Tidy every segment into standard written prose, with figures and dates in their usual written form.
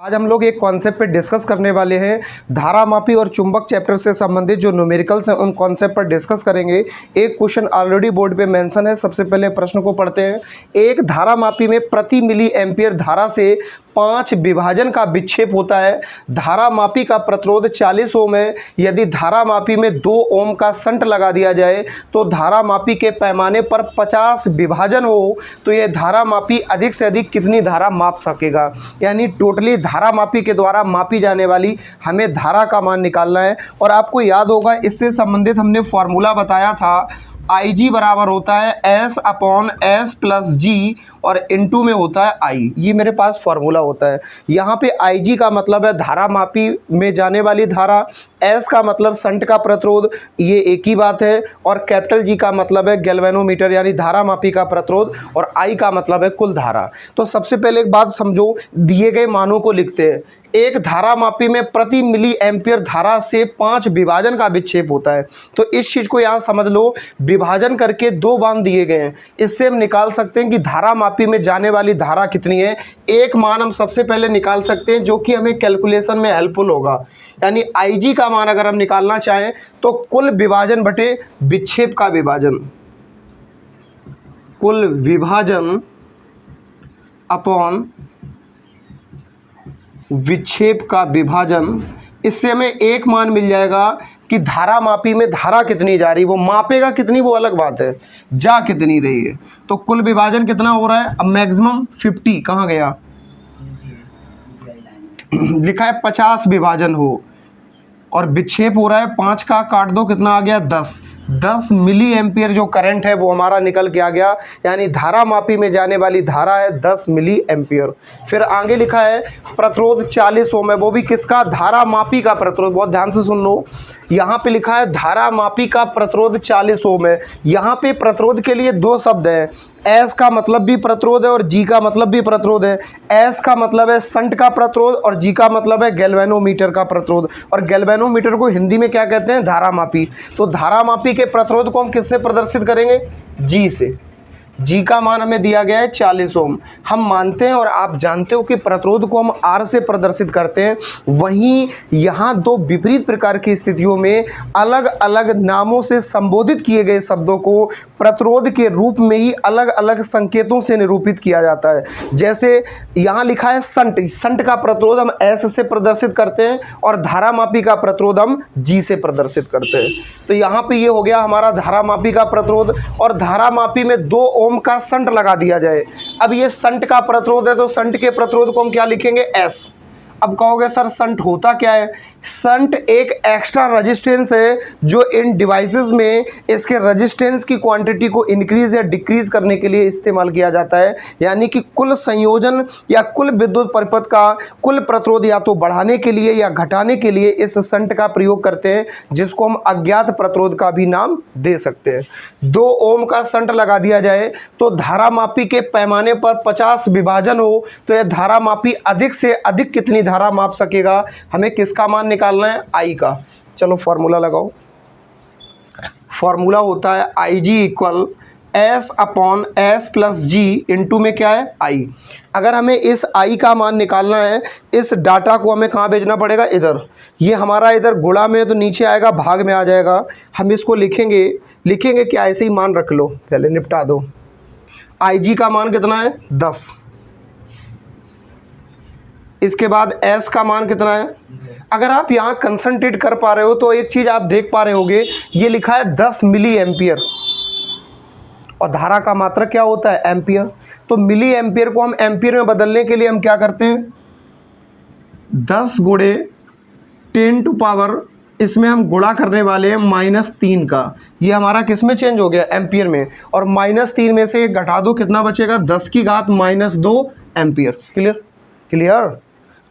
आज हम लोग एक कॉन्सेप्ट पे डिस्कस करने वाले हैं। धारामापी और चुंबक चैप्टर से संबंधित जो न्यूमेरिकल्स हैं उन कॉन्सेप्ट पर डिस्कस करेंगे। एक क्वेश्चन ऑलरेडी बोर्ड पे मेंशन है। सबसे पहले प्रश्न को पढ़ते हैं। एक धारामापी में प्रति मिली एम्पियर धारा से 5 विभाजन का विक्षेप होता है। धारामापी का प्रतिरोध 40 ओम है। यदि धारामापी में 2 ओम का शंट लगा दिया जाए तो धारामापी के पैमाने पर 50 विभाजन हो तो यह धारामापी अधिक से अधिक कितनी धारा माप सकेगा। यानी टोटली धारामापी के द्वारा मापी जाने वाली हमें धारा का मान निकालना है। और आपको याद होगा इससे संबंधित हमने फॉर्मूला बताया था। IG बराबर होता है S/S+G और इनटू में होता है I। ये मेरे पास फॉर्मूला होता है। यहाँ पे IG का मतलब है धारामापी में जाने वाली धारा, S का मतलब शंट का प्रतिरोध, ये एक ही बात है, और कैपिटल G का मतलब है गैल्वेनोमीटर यानी धारामापी का प्रतिरोध, और I का मतलब है कुल धारा। तो सबसे पहले एक बात समझो, दिए गए मानों को लिखते हैं। एक धारामापी में प्रति मिली एम्पियर धारा से 5 विभाजन का विक्षेप होता है। तो इस चीज़ को यहाँ समझ लो, विभाजन करके 2 मान दिए गए हैं। इससे हम निकाल सकते हैं कि धारामापी में जाने वाली धारा कितनी है। एक मान हम सबसे पहले निकाल सकते हैं जो कि हमें कैलकुलेशन में हेल्पफुल होगा। यानी IG का मान अगर हम निकालना चाहें तो कुल विभाजन बटे विक्षेप का विभाजन, कुल विभाजन अपॉन विक्षेप का विभाजन। इससे हमें एक मान मिल जाएगा कि धारामापी में धारा कितनी जा रही, वो मापेगा कितनी वो अलग बात है, जा कितनी रही है। तो कुल विभाजन कितना हो रहा है, अब मैक्सिमम 50 कहाँ गया, लिखा है 50 विभाजन हो, और विक्षेप हो रहा है 5 का काट दो कितना आ गया 10 मिली एम्पियर जो करंट है वो हमारा निकल के आ गया। यानी धारामापी में जाने वाली धारा है 10 मिली एम्पियर। फिर आगे लिखा है प्रतिरोध 40 ओम है, वो भी किसका, धारामापी का प्रतिरोध। बहुत ध्यान से सुन लो, यहाँ पे लिखा है धारामापी का प्रतिरोध 40 ओम है। यहाँ पे प्रतिरोध के लिए 2 शब्द हैं, S का मतलब भी प्रतिरोध है और G का मतलब भी प्रतिरोध है। S का मतलब है शंट का प्रतिरोध और G का मतलब है गैल्वेनोमीटर का प्रतिरोध। और गैल्वेनोमीटर को हिंदी में क्या कहते हैं, धारामापी। तो धारामापी के प्रतिरोध को हम किससे प्रदर्शित करेंगे, G से। G का मान हमें दिया गया है 40 ओम। हम मानते हैं और आप जानते हो कि प्रतिरोध को हम R से प्रदर्शित करते हैं। वहीं यहाँ 2 विपरीत प्रकार की स्थितियों में अलग अलग नामों से संबोधित किए गए शब्दों को प्रतिरोध के रूप में ही अलग अलग संकेतों से निरूपित किया जाता है। जैसे यहाँ लिखा है शंट का प्रतिरोध हम S से प्रदर्शित करते हैं और धारामापी का प्रतिरोध हम G से प्रदर्शित करते हैं। तो यहाँ पे ये हो गया हमारा धारामापी का प्रतिरोध। और धारामापी में 2 ओम का शंट लगा दिया जाए। अब ये शंट का प्रतिरोध है तो शंट के प्रतिरोध को हम क्या लिखेंगे, S। अब कहोगे सर शंट होता क्या है, शंट एक एक्स्ट्रा रेजिस्टेंस है जो इन डिवाइसेस में इसके रेजिस्टेंस की क्वांटिटी को इंक्रीज या डिक्रीज करने के लिए इस्तेमाल किया जाता है। यानी कि कुल संयोजन या कुल विद्युत परिपथ का कुल प्रतिरोध या तो बढ़ाने के लिए या घटाने के लिए इस शंट का प्रयोग करते हैं, जिसको हम अज्ञात प्रतिरोध का भी नाम दे सकते हैं। 2 ओम का शंट लगा दिया जाए तो धारामापी के पैमाने पर 50 विभाजन हो तो यह धारामापी अधिक से अधिक कितनी धारा माप सकेगा। हमें किसका मान निकालना है, I का। चलो फॉर्मूला लगाओ। फॉर्मूला होता है IG इक्वल S/S+G इनटू में क्या है, I। अगर हमें इस I का मान निकालना है, इस डाटा को हमें कहाँ भेजना पड़ेगा, इधर। ये हमारा इधर गुणा में तो नीचे आएगा, भाग में आ जाएगा। हम इसको लिखेंगे क्या, ऐसे ही मान रख लो, पहले निपटा दो। IG का मान कितना है, 10। इसके बाद S का मान कितना है। अगर आप यहाँ कंसंट्रेट कर पा रहे हो तो एक चीज़ आप देख पा रहे होगे, ये लिखा है 10 मिली एम्पियर और धारा का मात्रक क्या होता है, एम्पियर। तो मिली एम्पियर को हम एम्पियर में बदलने के लिए हम क्या करते हैं, 10 गुणे 10⁻, इसमें हम गुणा करने वाले हैं -3 का। ये हमारा किस में चेंज हो गया, एम्पियर में। और -3 में से घटा दो कितना बचेगा, 10 की घात -2 एम्पियर। क्लियर।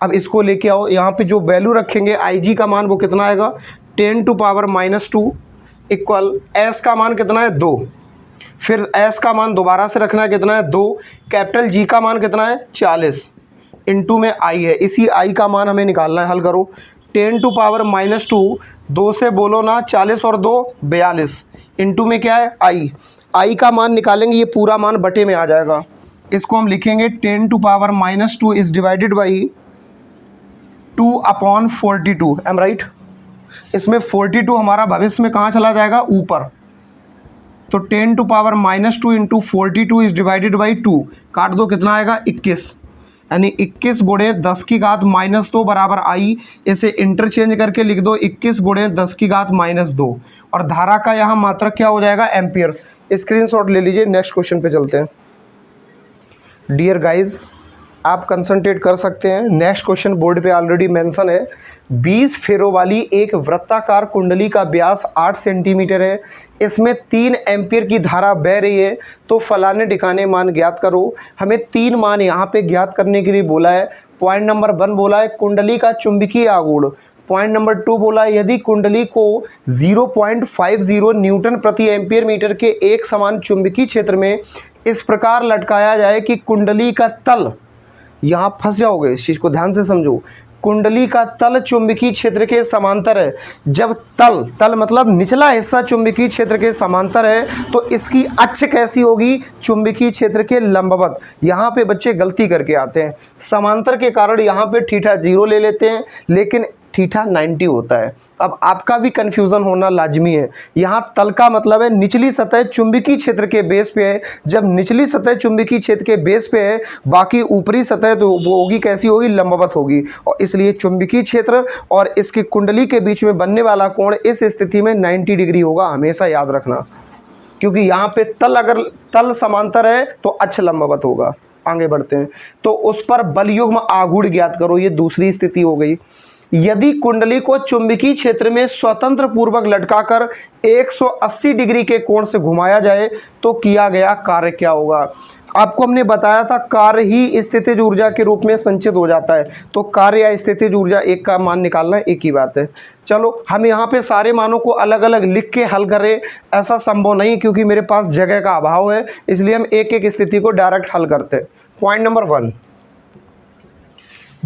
अब इसको लेके आओ, यहाँ पे जो वैल्यू रखेंगे IG का मान वो कितना आएगा, 10⁻⁻2 इक्वल S का मान कितना है, 2। फिर S का मान दोबारा से रखना है कितना है, 2। कैपिटल G का मान कितना है, 40 इनटू में I है। इसी I का मान हमें निकालना है। हल करो, 10⁻⁻2, 2 से बोलो ना, 40 और 2 42 इनटू में क्या है, I का मान निकालेंगे, ये पूरा मान बटे में आ जाएगा। इसको हम लिखेंगे 10⁻⁻2 is divided by 2/42, am right. इसमें 42 हमारा भविष्य में कहाँ चला जाएगा, ऊपर, तो 10⁻⁻2 इंटू 42 इज डिवाइडेड बाई 2, काट दो कितना आएगा 21, यानी 21 गुणे 10 की घात -2 बराबर आई। इसे इंटरचेंज करके लिख दो 21 गुणे 10 की घात -2, और धारा का यहाँ मात्रक क्या हो जाएगा, एम्पियर। स्क्रीनशॉट ले लीजिए, नेक्स्ट क्वेश्चन पे चलते हैं। डियर गाइज, आप कंसंट्रेट कर सकते हैं। नेक्स्ट क्वेश्चन बोर्ड पे ऑलरेडी मेंशन है। 20 फेरों वाली एक वृत्ताकार कुंडली का व्यास 8 सेंटीमीटर है, इसमें 3 एम्पियर की धारा बह रही है, तो फलाने ठिकाने मान ज्ञात करो। हमें 3 मान यहाँ पे ज्ञात करने के लिए बोला है। पॉइंट नंबर 1 बोला है कुंडली का चुंबकीय आघूर्ण। पॉइंट नंबर 2 बोला है यदि कुंडली को 0.50 न्यूटन प्रति एम्पियर मीटर के एक समान चुंबकीय क्षेत्र में इस प्रकार लटकाया जाए कि कुंडली का तल, यहाँ फंस जाओगे, इस चीज़ को ध्यान से समझो, कुंडली का तल चुंबकीय क्षेत्र के समांतर है। जब तल मतलब निचला हिस्सा चुंबकीय क्षेत्र के समांतर है, तो इसकी अक्ष कैसी होगी, चुंबकीय क्षेत्र के लंबवत। यहाँ पे बच्चे गलती करके आते हैं, समांतर के कारण यहाँ पे थीटा 0 ले लेते हैं, लेकिन थीटा 90 होता है। अब आपका भी कन्फ्यूज़न होना लाजमी है। यहाँ तल का मतलब है निचली सतह चुंबकीय क्षेत्र के बेस पे है। जब निचली सतह चुंबकीय क्षेत्र के बेस पे है, बाकी ऊपरी सतह तो वो होगी कैसी होगी, लंबवत होगी, और इसलिए चुंबकीय क्षेत्र और इसकी कुंडली के बीच में बनने वाला कोण इस स्थिति में 90 डिग्री होगा, हमेशा याद रखना, क्योंकि यहाँ पे तल, अगर तल समांतर है तो अक्ष लंबवत होगा। आगे बढ़ते हैं, तो उस पर बलयुग्म आघूर्ण ज्ञात करो, ये दूसरी स्थिति हो गई। यदि कुंडली को चुंबकीय क्षेत्र में स्वतंत्र पूर्वक लटकाकर 180 डिग्री के कोण से घुमाया जाए तो किया गया कार्य क्या होगा। आपको हमने बताया था कार्य ही स्थितिज ऊर्जा के रूप में संचित हो जाता है, तो कार्य या स्थितिज ऊर्जा एक का मान निकालना एक ही बात है। चलो हम यहाँ पे सारे मानों को अलग अलग लिख के हल करें, ऐसा संभव नहीं, क्योंकि मेरे पास जगह का अभाव है, इसलिए हम एक एक स्थिति को डायरेक्ट हल करते हैं। पॉइंट नंबर 1,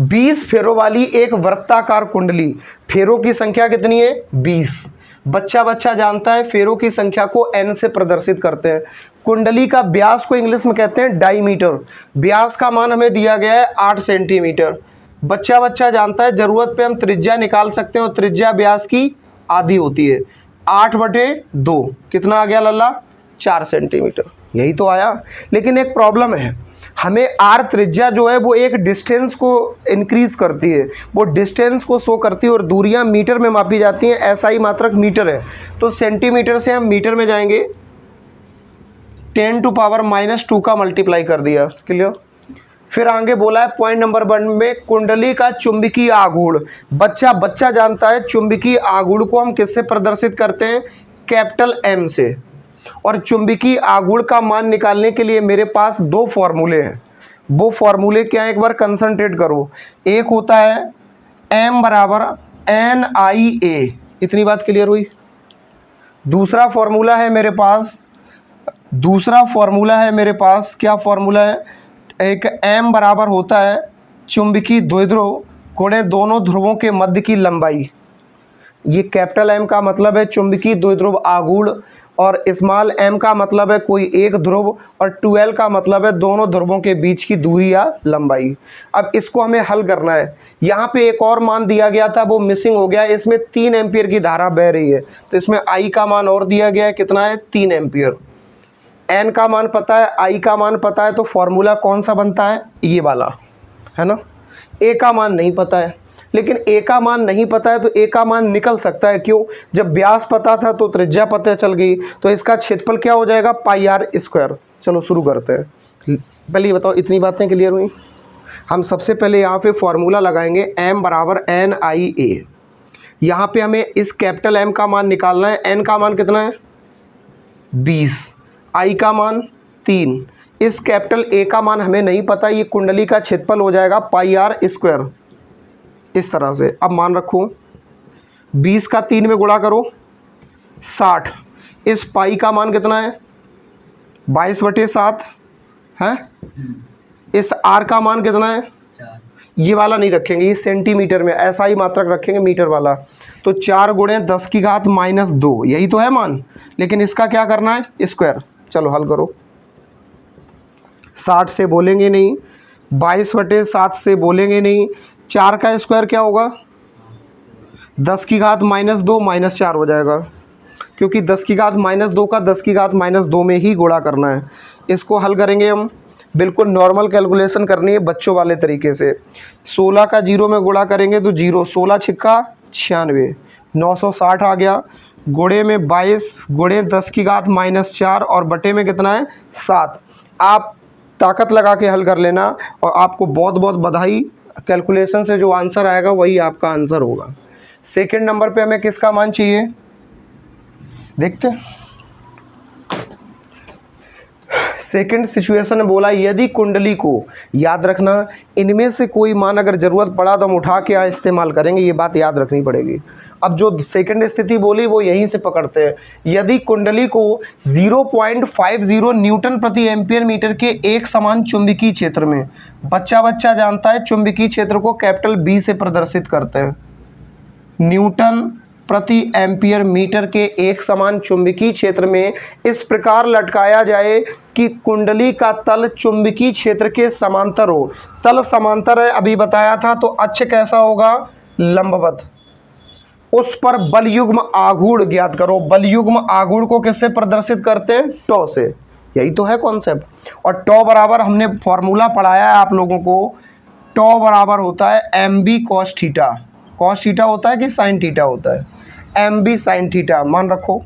20 फेरों वाली एक वृत्ताकार कुंडली, फेरों की संख्या कितनी है, 20। बच्चा जानता है फेरों की संख्या को n से प्रदर्शित करते हैं। कुंडली का व्यास को इंग्लिश में कहते हैं डायमीटर। व्यास का मान हमें दिया गया है 8 सेंटीमीटर। बच्चा जानता है जरूरत पे हम त्रिज्या निकाल सकते हैं, और त्रिज्या व्यास की आधी होती है। 8/2 कितना आ गया लल्ला, 4 सेंटीमीटर, यही तो आया। लेकिन एक प्रॉब्लम है, हमें आर त्रिज्या जो है वो एक डिस्टेंस को इंक्रीज करती है, वो डिस्टेंस को शो करती है, और दूरियां मीटर में मापी जाती हैं। ऐसा ही मात्रक मीटर है, तो सेंटीमीटर से हम मीटर में जाएंगे, 10⁻⁻2 का मल्टीप्लाई कर दिया, क्लियर। फिर आगे बोला है पॉइंट नंबर 1 में कुंडली का चुंबकीय आघूर्ण। बच्चा जानता है चुंबकीय आघूर्ण को हम किससे प्रदर्शित करते हैं, कैपिटल एम से। और चुंबकीय आघूर्ण का मान निकालने के लिए मेरे पास 2 फॉर्मूले हैं। वो फॉर्मूले क्या है, एक बार कंसंट्रेट करो। एक होता है m बराबर NIA, इतनी बात क्लियर हुई। दूसरा फॉर्मूला है मेरे पास, क्या फॉर्मूला है, एक m बराबर होता है चुंबकीय द्विध्रुव गुणे दोनों ध्रुवों के मध्य की लंबाई। ये कैपिटल M का मतलब है चुंबकीय द्विध्रुव आघूर्ण, और स्मॉल m का मतलब है कोई एक ध्रुव, और 12 का मतलब है दोनों ध्रुवों के बीच की दूरी या लंबाई। अब इसको हमें हल करना है। यहाँ पे एक और मान दिया गया था, वो मिसिंग हो गया। इसमें 3 एम्पियर की धारा बह रही है, तो इसमें I का मान और दिया गया है, कितना है, 3 एम्पियर। N का मान पता है, I का मान पता है, तो फॉर्मूला कौन सा बनता है, ये वाला है ना। A का मान नहीं पता है, लेकिन A का मान नहीं पता है तो A का मान निकल सकता है। क्यों, जब व्यास पता था तो त्रिज्या पता चल गई, तो इसका क्षेत्रफल क्या हो जाएगा, πr²। चलो शुरू करते हैं। पहले ये बताओ, इतनी बातें क्लियर हुई। हम सबसे पहले यहाँ पे फॉर्मूला लगाएंगे m बराबर NIA। यहाँ पे हमें इस कैपिटल M का मान निकालना है। N का मान कितना है, 20, I का मान 3, इस कैपिटल A का मान हमें नहीं पता। ये कुंडली का क्षेत्रफल हो जाएगा πr², इस तरह से। अब मान रखो 20 का 3 में गुणा करो 60, इस पाई का मान कितना है, 22/7 है। इस आर का मान कितना है, ये वाला नहीं रखेंगे, ये सेंटीमीटर में, ऐसा ही मात्रक रखेंगे मीटर वाला। तो 4 गुणे 10 की घात -2, यही तो है मान, लेकिन इसका क्या करना है, स्क्वायर। चलो हल करो। 60 से बोलेंगे नहीं, 22/7 से बोलेंगे नहीं, 4 का स्क्वायर क्या होगा 10 की घात -2 -4 हो जाएगा, क्योंकि 10 की घात -2 का 10 की घात -2 में ही गुणा करना है। इसको हल करेंगे हम, बिल्कुल नॉर्मल कैलकुलेशन करनी है बच्चों वाले तरीके से। 16 का 0 में गुणा करेंगे तो 0, 16 छिक्का 96, 960 आ गया। गुणे में 22 गुणे 10 की घात -4 और बटे में कितना है 7। आप ताकत लगा के हल कर लेना और आपको बहुत बहुत बधाई। कैलकुलेशन से जो आंसर आएगा वही आपका आंसर होगा। सेकंड नंबर पे हमें किसका मान चाहिए, देखते हैं। सेकंड सिचुएशन में बोला यदि कुंडली को, याद रखना इनमें से कोई मान अगर ज़रूरत पड़ा तो हम उठा के यहाँ इस्तेमाल करेंगे, ये बात याद रखनी पड़ेगी। अब जो सेकंड स्थिति बोली वो यहीं से पकड़ते हैं। यदि कुंडली को 0.50 न्यूटन प्रति एम्पियर मीटर के एक समान चुंबकीय क्षेत्र में, बच्चा जानता है चुंबकीय क्षेत्र को कैपिटल बी से प्रदर्शित करते हैं। न्यूटन प्रति एम्पियर मीटर के एक समान चुंबकीय क्षेत्र में इस प्रकार लटकाया जाए कि कुंडली का तल चुंबकीय क्षेत्र के समांतर हो। तल समांतर है अभी बताया था, तो अक्ष कैसा होगा लंबवत। उस पर बल युग्म आघूर्ण ज्ञात करो। बल युग्म आघूर्ण को किससे प्रदर्शित करते हैं, टॉ से। यही तो है कॉन्सेप्ट। और टॉ बराबर हमने फॉर्मूला पढ़ाया है आप लोगों को, टॉ बराबर होता है mb cos theta. cos theta होता है कि sin थीटा होता है, mb sin थीटा मान रखो।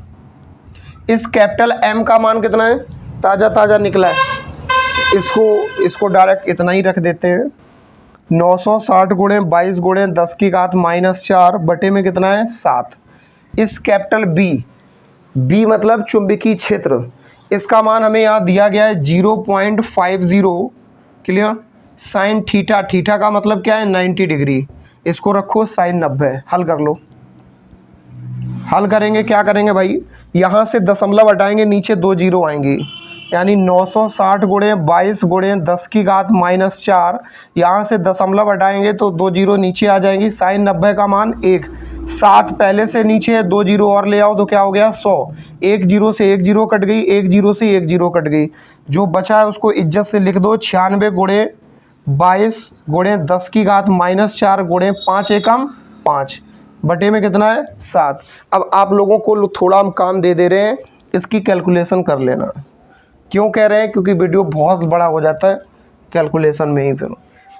इस कैपिटल M का मान कितना है, ताज़ा निकला है, इसको डायरेक्ट इतना ही रख देते हैं। 960 गुणे 22 गुणे 10 की घात -4 बटे में कितना है 7। इस कैपिटल B मतलब चुंबकीय क्षेत्र, इसका मान हमें यहाँ दिया गया है 0.50। क्लियर। साइन थीटा का मतलब क्या है 90 डिग्री, इसको रखो साइन 90। हल कर लो। हल करेंगे क्या करेंगे भाई, यहाँ से दशमलव हटाएंगे, नीचे 2 जीरो आएंगी, यानी 960 गुणे 22 गुणे 10 की घात -4। यहाँ से दशमलव हटाएंगे तो 2 जीरो नीचे आ जाएंगी। साइन 90 का मान 1, 7 पहले से नीचे है, 2 जीरो और ले आओ तो क्या हो गया 100। 1 जीरो से 1 जीरो कट गई, 1 जीरो से 1 जीरो कट गई, जो बचा है उसको इज्जत से लिख दो 96 गुणे 22 गुणे 10 की घात -4 गुणे 5 एकम 5 बटे में कितना है 7। अब आप लोगों को थोड़ा हम काम दे रहे हैं, इसकी कैलकुलेशन कर लेना। क्यों कह रहे हैं, क्योंकि वीडियो बहुत बड़ा हो जाता है कैलकुलेशन में ही। फिर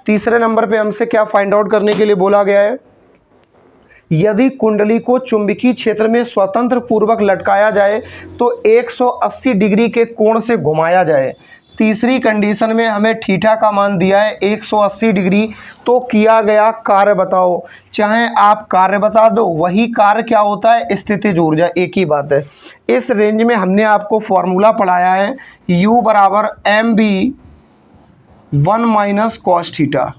तीसरे नंबर पे हमसे क्या फाइंड आउट करने के लिए बोला गया है, यदि कुंडली को चुंबकीय क्षेत्र में स्वतंत्र पूर्वक लटकाया जाए तो 180 डिग्री के कोण से घुमाया जाए। तीसरी कंडीशन में हमें थीटा का मान दिया है 180 डिग्री, तो किया गया कार्य बताओ। चाहे आप कार्य बता दो, वही कार्य क्या होता है स्थितिज ऊर्जा, एक ही बात है। इस रेंज में हमने आपको फॉर्मूला पढ़ाया है U बराबर mb 1 माइनस कॉस थीटा।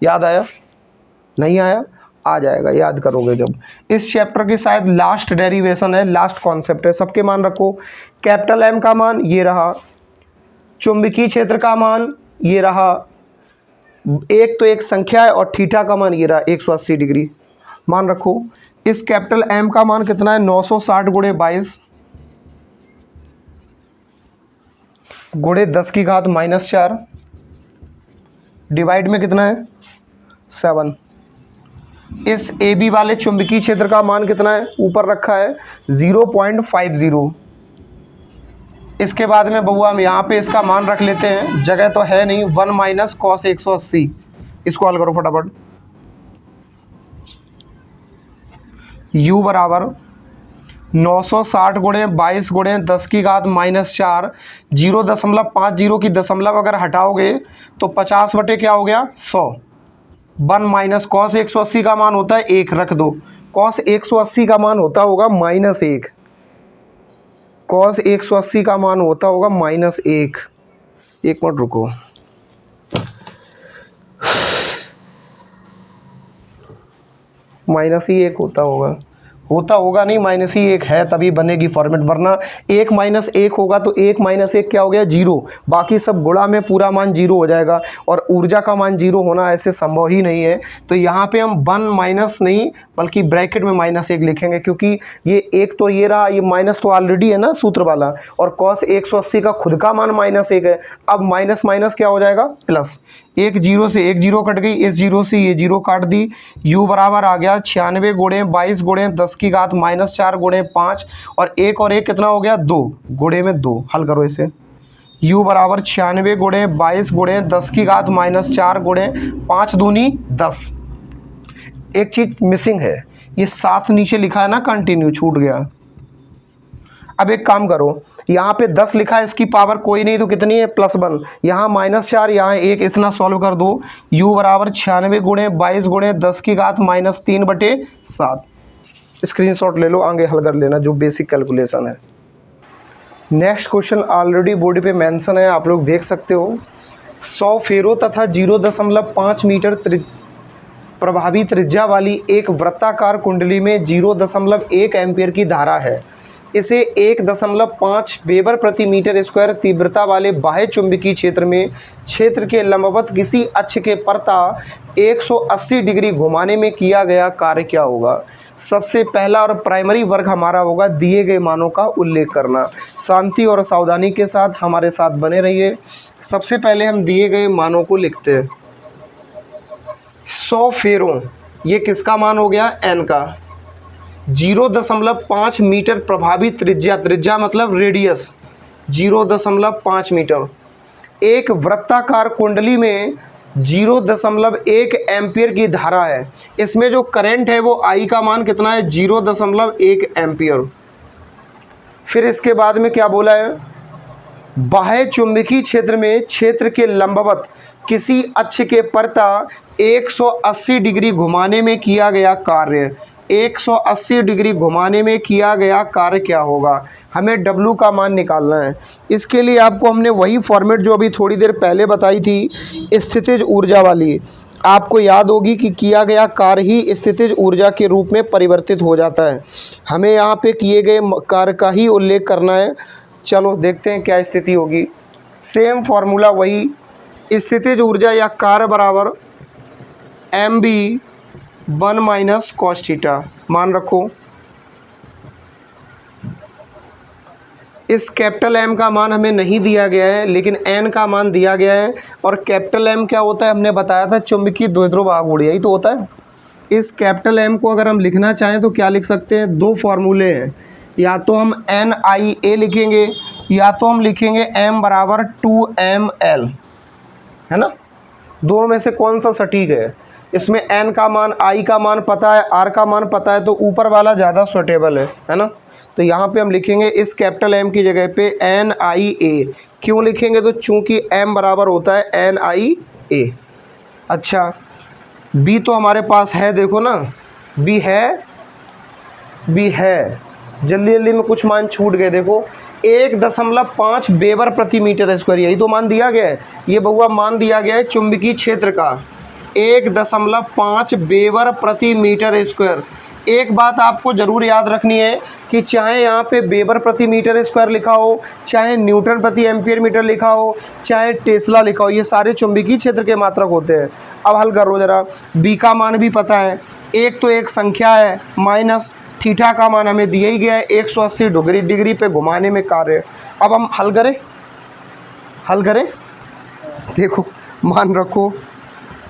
याद आया, नहीं आया, आ जाएगा, याद करोगे जब। इस चैप्टर की शायद लास्ट डेरिवेशन है, लास्ट कॉन्सेप्ट है। सबके मान रखो। कैपिटल M का मान ये रहा, चुंबकीय क्षेत्र का मान ये रहा, एक तो एक संख्या है, और थीटा का मान ये रहा 180 डिग्री मान रखो। इस कैपिटल M का मान कितना है 960 गुणे 22 गुणे 10 की घात -4 डिवाइड में कितना है 7। इस AB वाले चुंबकीय क्षेत्र का मान कितना है, ऊपर रखा है 0.50। इसके बाद में बउआ हम यहाँ पे इसका मान रख लेते हैं, जगह तो है नहीं, 1 माइनस कॉस 180। इसको हल करो फटाफट। U बराबर 960 गुणे 22 गुणे 10 की घात -4, 0.50 की दशमलव अगर हटाओगे तो 50 बटे क्या हो गया 100। 1 माइनस कॉस 180 का मान होता है 1, रख दो। कॉस 180 का मान होता होगा -1, कॉस 180 का मान होता होगा -1। एक मिनट रुको, -1 होता होगा नहीं, -1 है तभी बनेगी फॉर्मेट, वरना 1 माइनस 1 होगा तो 1 माइनस 1 क्या हो गया 0, बाकी सब गुणा में पूरा मान 0 हो जाएगा, और ऊर्जा का मान 0 होना ऐसे संभव ही नहीं है। तो यहाँ पे हम 1 माइनस नहीं बल्कि ब्रैकेट में -1 लिखेंगे, क्योंकि ये एक तो ये रहा, ये माइनस तो ऑलरेडी है ना सूत्र वाला, और कॉस 180 का खुद का मान -1 है। अब माइनस माइनस क्या हो जाएगा प्लस। एक जीरो से एक जीरो कट गई, इस जीरो से ये जीरो काट दी। u बराबर आ गया 96 गुणे 22 गुणे 10 की घात -4 गुणे 5 और एक कितना हो गया 2 गुणे में 2। हल करो इसे। u बराबर 96 गुणे 22 गुणे 10 की घात -4 गुणे 5 दूनी 10। एक चीज मिसिंग है, ये 7 नीचे लिखा है ना, कंटिन्यू छूट गया। अब एक काम करो, यहाँ पे 10 लिखा है, इसकी पावर कोई नहीं तो कितनी है +1, यहाँ -4, यहाँ 1, इतना सॉल्व कर दो। u बराबर 96 गुणे 22 गुणे 10 की घात -3/7। स्क्रीनशॉट ले लो, आगे हल कर लेना जो बेसिक कैलकुलेशन है। नेक्स्ट क्वेश्चन ऑलरेडी बोर्ड पे मेंशन है, आप लोग देख सकते हो। 100 फेरो तथा 0.5 मीटर प्रभावी त्रिज्या वाली एक वृत्ताकार कुंडली में 0.1 एम्पीयर की धारा है। इसे 1.5 वेबर प्रति मीटर स्क्वायर तीव्रता वाले बाह्य चुंबकीय क्षेत्र में क्षेत्र के लंबवत किसी अक्ष के परता 180 डिग्री घुमाने में किया गया कार्य क्या होगा। सबसे पहला और प्राइमरी वर्क हमारा होगा दिए गए मानों का उल्लेख करना। शांति और सावधानी के साथ हमारे साथ बने रहिए। सबसे पहले हम दिए गए मानों को लिखते हैं। 100 फेरो, ये किसका मान हो गया, n का। 0.5 मीटर प्रभावी त्रिज्या, त्रिज्या मतलब रेडियस, 0.5 मीटर। एक वृत्ताकार कुंडली में 0.1 एम्पियर की धारा है। इसमें जो करंट है वो I का मान कितना है, 0.1 एम्पियर। फिर इसके बाद में क्या बोला है, बाह्य चुंबकीय क्षेत्र में क्षेत्र के लंबवत किसी अक्ष के परता 180 डिग्री घुमाने में किया गया कार्य। 180 डिग्री घुमाने में किया गया कार्य क्या होगा, हमें W का मान निकालना है। इसके लिए आपको हमने वही फॉर्मेट जो अभी थोड़ी देर पहले बताई थी, स्थितिज ऊर्जा वाली, आपको याद होगी कि किया गया कार्य ही स्थितिज ऊर्जा के रूप में परिवर्तित हो जाता है। हमें यहाँ पे किए गए कार्य का ही उल्लेख करना है। चलो देखते हैं क्या स्थिति होगी। सेम फार्मूला वही, स्थितिज ऊर्जा या कार्य बराबर mv1 - cos थीटा। मान रखो इस कैपिटल M का मान हमें नहीं दिया गया है, लेकिन N का मान दिया गया है। और कैपिटल M क्या होता है, हमने बताया था चुंबकीय द्विध्रुव आघूर्ण, यही तो होता है। इस कैपिटल M को अगर हम लिखना चाहें तो क्या लिख सकते हैं, दो फॉर्मूले हैं, या तो हम NIA लिखेंगे या तो हम लिखेंगे M बराबर 2mL, है ना। दोनों में से कौन सा सटीक है। इसमें N का मान, I का मान पता है, R का मान पता है, तो ऊपर वाला ज़्यादा सूटेबल है ना। तो यहाँ पे हम लिखेंगे इस कैपिटल M की जगह पे NIA। क्यों लिखेंगे, तो चूंकि M बराबर होता है NIA। अच्छा, B तो हमारे पास है, देखो ना, B है, जल्दी जल्दी में कुछ मान छूट गए। देखो 1.5 वेबर प्रति मीटर स्क्वायर, यही तो मान दिया गया है। ये बहुआ मान दिया गया है चुंबकीय क्षेत्र का 1.5 वेबर प्रति मीटर स्क्वायर। एक बात आपको ज़रूर याद रखनी है कि चाहे यहाँ पे वेबर प्रति मीटर स्क्वायर लिखा हो, चाहे न्यूटन प्रति एम्पियर मीटर लिखा हो, चाहे टेस्ला लिखा हो, ये सारे चुंबकीय क्षेत्र के मात्रक होते हैं। अब हल करो ज़रा। बी का मान भी पता है, एक तो एक संख्या है, माइनस थीटा का मान हमें दिया ही गया है 180 डिग्री पे घुमाने में कार्य। अब हम हल करें, देखो मान रखो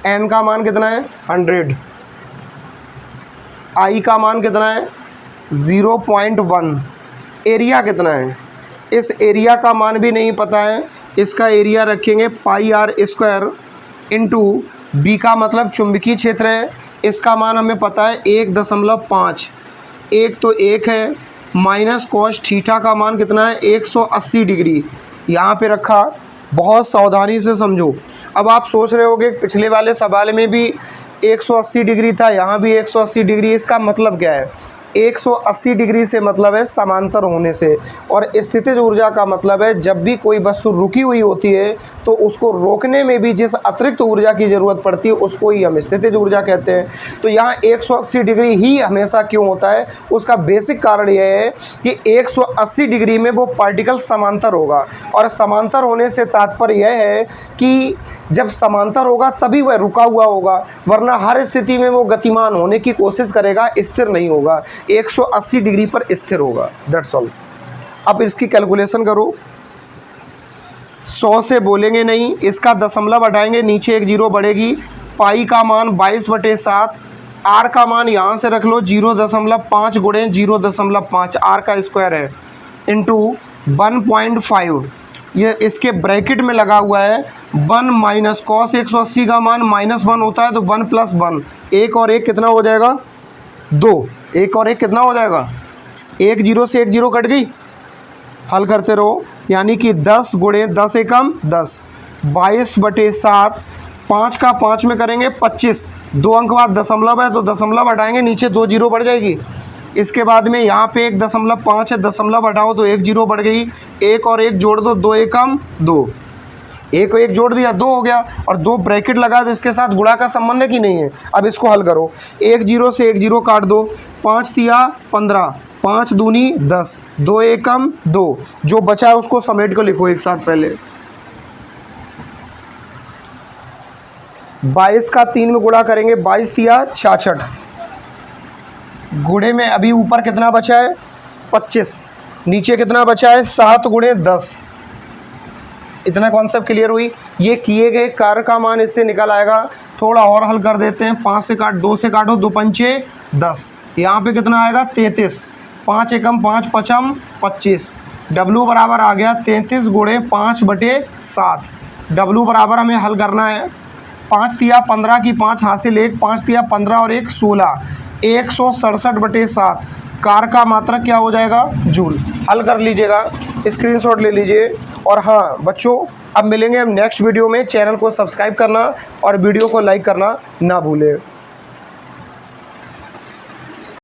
n का मान कितना है 100, I का मान कितना है 0.1, एरिया कितना है, इस एरिया का मान भी नहीं पता है। इसका एरिया रखेंगे πr² इंटू बी का मतलब चुंबकीय क्षेत्र है, इसका मान हमें पता है 1.5, एक तो एक है, माइनस cos थीटा का मान कितना है 180 डिग्री, यहाँ पे रखा। बहुत सावधानी से समझो। अब आप सोच रहे होगे पिछले वाले सवाल में भी 180 डिग्री था, यहाँ भी 180 डिग्री, इसका मतलब क्या है। 180 डिग्री से मतलब है समांतर होने से, और स्थितिज ऊर्जा का मतलब है जब भी कोई वस्तु रुकी हुई होती है तो उसको रोकने में भी जिस अतिरिक्त ऊर्जा की ज़रूरत पड़ती है उसको ही हम स्थितिज ऊर्जा कहते हैं। तो यहाँ 180 डिग्री ही हमेशा क्यों होता है, उसका बेसिक कारण यह है कि 180 डिग्री में वो पार्टिकल समांतर होगा, और समांतर होने से तात्पर्य यह है कि जब समांतर होगा तभी वह रुका हुआ होगा, वरना हर स्थिति में वो गतिमान होने की कोशिश करेगा, स्थिर नहीं होगा, 180 डिग्री पर स्थिर होगा। That's all. अब इसकी कैलकुलेशन करो। 100 से बोलेंगे नहीं, इसका दशमलव हटाएंगे, नीचे एक जीरो बढ़ेगी। पाई का मान 22/7, आर का मान यहाँ से रख लो 0.5 गुणे 0.5, आर का स्क्वायर है, इंटू 1.5। ये इसके ब्रैकेट में लगा हुआ है 1 माइनस कॉस 180 का मान -1 होता है, तो 1 + 1, 1 और 1 कितना हो जाएगा 2, 1 और 1 कितना हो जाएगा 1, 0 से 1 0 कट गई। हल करते रहो, यानी कि 10 गुणे 10 एकम 10, 22/7, 5 का 5 में करेंगे 25, 2 अंक बाद दशमलव है तो दशमलव हटाएंगे, नीचे 2 जीरो बढ़ जाएगी। इसके बाद में यहाँ पे 1.5 है, दशमलव हटाओ तो 1 जीरो बढ़ गई, 1 और 1 जोड़ दो, 2 एकम 2, 1 और 1 जोड़ दिया 2 हो गया, और 2 ब्रैकेट लगा तो इसके साथ गुणा का संबंध है कि नहीं है। अब इसको हल करो, 1 0 से 1 0 काट दो, 5 तिया 15, 5 दूनी 10, 2 एकम 2, जो बचा है उसको समेट को लिखो एक साथ। पहले 22 का 3 में गुणा करेंगे, 22 तिया 66, गुणे में अभी ऊपर कितना बचा है 25, नीचे कितना बचा है 7 गुणे 10। इतना कॉन्सेप्ट क्लियर हुई। ये किए गए कार्य का मान इससे निकल आएगा। थोड़ा और हल कर देते हैं, 5 से काट 2 से काटो, 2 पंचे 10, यहाँ पे कितना आएगा 33, 5 एकम 5 पचम 25, डब्लू बराबर आ गया 33 गुणे 5/7। डब्लू बराबर हमें हल करना है, 5 तिया 15 की 5 हासिल 1, 5 तिया 15 और 1 16, 167/7। कार का मात्रक क्या हो जाएगा जूल। हल कर लीजिएगा, स्क्रीनशॉट ले लीजिए। और हाँ बच्चों, अब मिलेंगे हम नेक्स्ट वीडियो में। चैनल को सब्सक्राइब करना और वीडियो को लाइक करना ना भूलें।